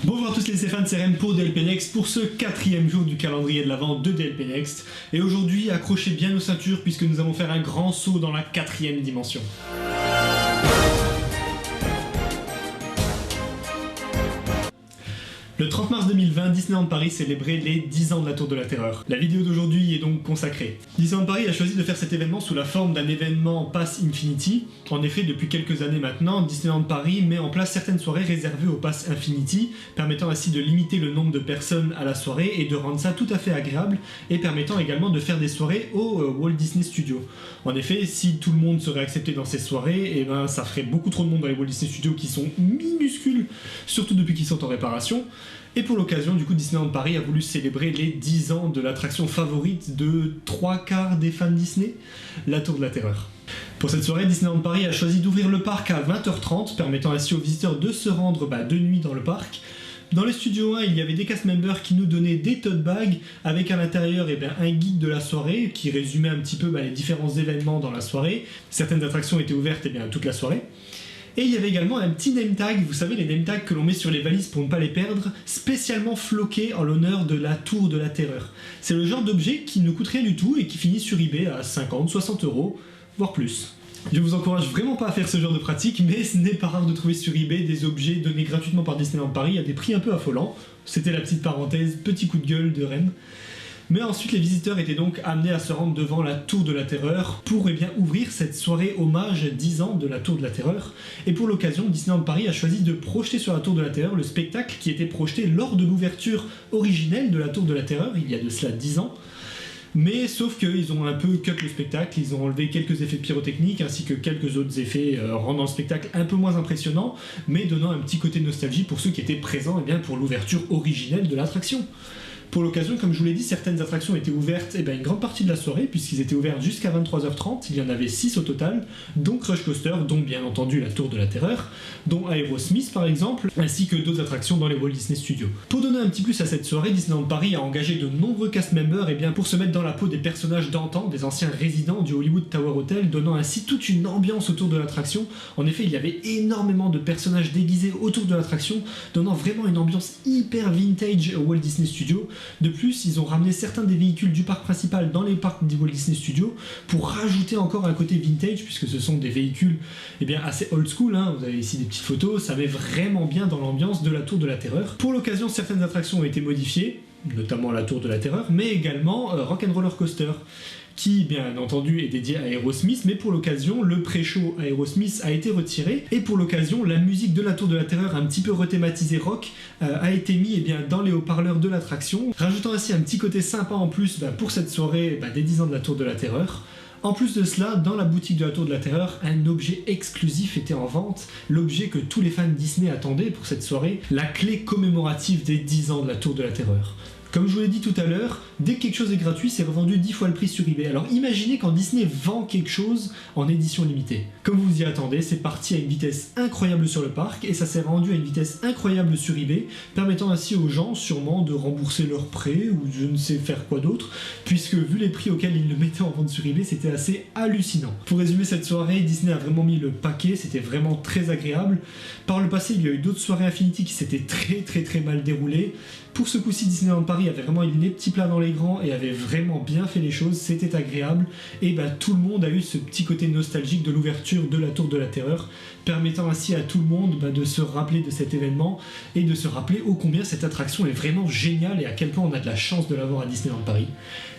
Bonjour à tous les fans de CRM pour DLP Next pour ce 4e jour du calendrier de l'Avent de DLP Next. Et aujourd'hui, accrochez bien nos ceintures puisque nous allons faire un grand saut dans la 4e dimension. Le 30 mars 2020, Disneyland Paris célébrait les 10 ans de la Tour de la Terreur. La vidéo d'aujourd'hui est donc consacrée. Disneyland Paris a choisi de faire cet événement sous la forme d'un événement Pass Infinity. En effet, depuis quelques années maintenant, Disneyland Paris met en place certaines soirées réservées au Pass Infinity, permettant ainsi de limiter le nombre de personnes à la soirée et de rendre ça tout à fait agréable, et permettant également de faire des soirées au Walt Disney Studios. En effet, si tout le monde serait accepté dans ces soirées, ça ferait beaucoup trop de monde dans les Walt Disney Studios qui sont minuscules, surtout depuis qu'ils sont en réparation. Et pour l'occasion, du coup, Disneyland Paris a voulu célébrer les 10 ans de l'attraction favorite de 3/4 des fans Disney, la Tour de la Terreur. Pour cette soirée, Disneyland Paris a choisi d'ouvrir le parc à 20h30, permettant ainsi aux visiteurs de se rendre de nuit dans le parc. Dans les studios 1, il y avait des cast members qui nous donnaient des tote bags avec à l'intérieur un guide de la soirée qui résumait un petit peu les différents événements dans la soirée. Certaines attractions étaient ouvertes toute la soirée. Et il y avait également un petit name tag, vous savez les name tags que l'on met sur les valises pour ne pas les perdre, spécialement floqué en l'honneur de la Tour de la Terreur. C'est le genre d'objet qui ne coûte rien du tout et qui finit sur eBay à 50, 60 €, voire plus. Je vous encourage vraiment pas à faire ce genre de pratique, mais ce n'est pas rare de trouver sur eBay des objets donnés gratuitement par Disneyland Paris à des prix un peu affolants. C'était la petite parenthèse, petit coup de gueule de Rennes. Mais ensuite, les visiteurs étaient donc amenés à se rendre devant la Tour de la Terreur pour ouvrir cette soirée hommage 10 ans de la Tour de la Terreur. Et pour l'occasion, Disneyland Paris a choisi de projeter sur la Tour de la Terreur le spectacle qui était projeté lors de l'ouverture originelle de la Tour de la Terreur, il y a de cela 10 ans. Mais sauf qu'ils ont un peu cut le spectacle, ils ont enlevé quelques effets pyrotechniques ainsi que quelques autres effets rendant le spectacle un peu moins impressionnant, mais donnant un petit côté nostalgie pour ceux qui étaient présents pour l'ouverture originelle de l'attraction. Pour l'occasion, comme je vous l'ai dit, certaines attractions étaient ouvertes une grande partie de la soirée, puisqu'ils étaient ouverts jusqu'à 23h30, il y en avait 6 au total, dont Crush Coaster, dont bien entendu la Tour de la Terreur, dont Aerosmith par exemple, ainsi que d'autres attractions dans les Walt Disney Studios. Pour donner un petit plus à cette soirée, Disneyland Paris a engagé de nombreux cast members pour se mettre dans la peau des personnages d'antan, des anciens résidents du Hollywood Tower Hotel, donnant ainsi toute une ambiance autour de l'attraction. En effet, il y avait énormément de personnages déguisés autour de l'attraction, donnant vraiment une ambiance hyper vintage au Walt Disney Studios. De plus, ils ont ramené certains des véhicules du parc principal dans les parcs du Walt Disney Studios pour rajouter encore un côté vintage, puisque ce sont des véhicules assez old school, vous avez ici des petites photos, ça met vraiment bien dans l'ambiance de la Tour de la Terreur. Pour l'occasion, certaines attractions ont été modifiées, notamment la Tour de la Terreur, mais également Rock'n'Roller Coaster, qui bien entendu est dédié à Aerosmith, mais pour l'occasion le pré-show Aerosmith a été retiré, et pour l'occasion la musique de la Tour de la Terreur un petit peu rethématisée rock a été mis dans les haut-parleurs de l'attraction, rajoutant ainsi un petit côté sympa en plus pour cette soirée des 10 ans de la Tour de la Terreur. En plus de cela, dans la boutique de la Tour de la Terreur, un objet exclusif était en vente, l'objet que tous les fans Disney attendaient pour cette soirée, la clé commémorative des 10 ans de la Tour de la Terreur. Comme je vous l'ai dit tout à l'heure, dès que quelque chose est gratuit, c'est revendu 10 fois le prix sur eBay. Alors imaginez quand Disney vend quelque chose en édition limitée. Comme vous vous y attendez, c'est parti à une vitesse incroyable sur le parc et ça s'est rendu à une vitesse incroyable sur eBay, permettant ainsi aux gens sûrement de rembourser leur prêt ou je ne sais faire quoi d'autre, puisque vu les prix auxquels ils le mettaient en vente sur eBay, c'était assez hallucinant. Pour résumer cette soirée, Disney a vraiment mis le paquet, c'était vraiment très agréable. Par le passé, il y a eu d'autres soirées Infinity qui s'étaient très mal déroulées. Pour ce coup-ci, Disneyland Paris avait vraiment mis les petits plats dans les grands et avait vraiment bien fait les choses, c'était agréable et tout le monde a eu ce petit côté nostalgique de l'ouverture de la Tour de la Terreur, permettant ainsi à tout le monde de se rappeler de cet événement et de se rappeler ô combien cette attraction est vraiment géniale et à quel point on a de la chance de l'avoir à Disneyland Paris.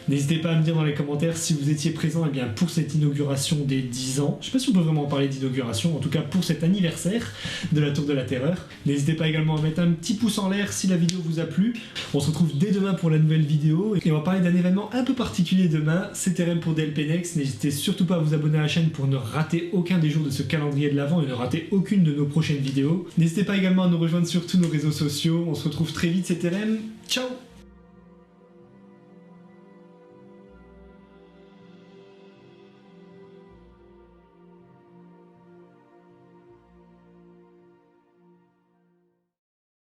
N'hésitez pas à me dire dans les commentaires si vous étiez présent pour cette inauguration des 10 ans. Je sais pas si on peut vraiment parler d'inauguration, en tout cas pour cet anniversaire de la Tour de la Terreur. N'hésitez pas également à mettre un petit pouce en l'air si la vidéo vous a plu. On se retrouve dès demain pour la nouvelle vidéo et on va parler d'un événement un peu particulier demain, c'est RM pour DLP Next. N'hésitez surtout pas à vous abonner à la chaîne pour ne rater aucun des jours de ce calendrier de l'Avent et ne rater aucune de nos prochaines vidéos. N'hésitez pas également à nous rejoindre sur tous nos réseaux sociaux. On se retrouve très vite, c'est RM. Ciao!